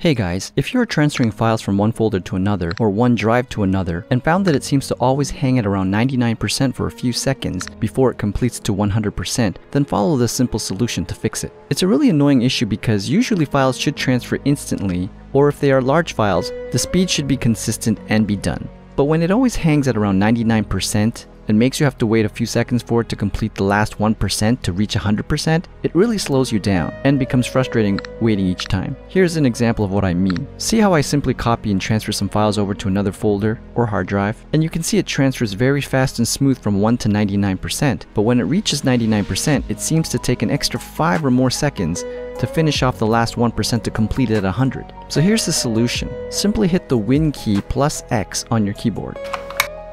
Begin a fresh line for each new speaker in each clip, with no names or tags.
Hey guys, if you are transferring files from one folder to another or one drive to another and found that it seems to always hang at around 99% for a few seconds before it completes to 100%, then follow this simple solution to fix it. It's a really annoying issue because usually files should transfer instantly, or if they are large files, the speed should be consistent and be done. But when it always hangs at around 99%, and makes you have to wait a few seconds for it to complete the last 1% to reach 100%, it really slows you down and becomes frustrating waiting each time. Here's an example of what I mean. See how I simply copy and transfer some files over to another folder or hard drive? And you can see it transfers very fast and smooth from 1 to 99%, but when it reaches 99%, it seems to take an extra 5 or more seconds to finish off the last 1% to complete it at 100. So here's the solution. Simply hit the Win key plus X on your keyboard.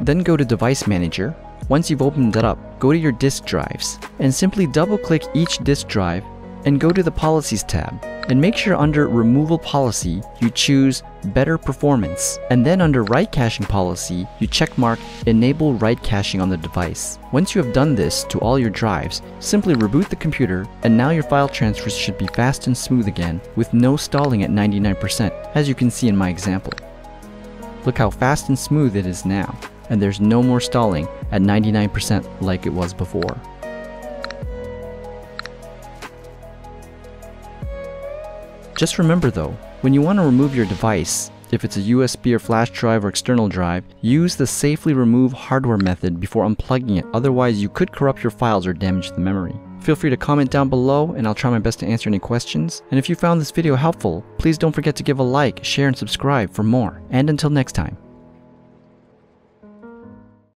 Then go to Device Manager. Once you've opened it up, go to your disk drives and simply double-click each disk drive and go to the Policies tab and make sure under Removal Policy you choose Better Performance, and then under Write Caching Policy you checkmark Enable Write Caching on the device. Once you have done this to all your drives, simply reboot the computer and now your file transfers should be fast and smooth again with no stalling at 99%, as you can see in my example. Look how fast and smooth it is now, and there's no more stalling at 99% like it was before. Just remember though, when you want to remove your device, if it's a USB or flash drive or external drive, use the safely remove hardware method before unplugging it, otherwise you could corrupt your files or damage the memory. Feel free to comment down below and I'll try my best to answer any questions. And if you found this video helpful, please don't forget to give a like, share, and subscribe for more. And until next time.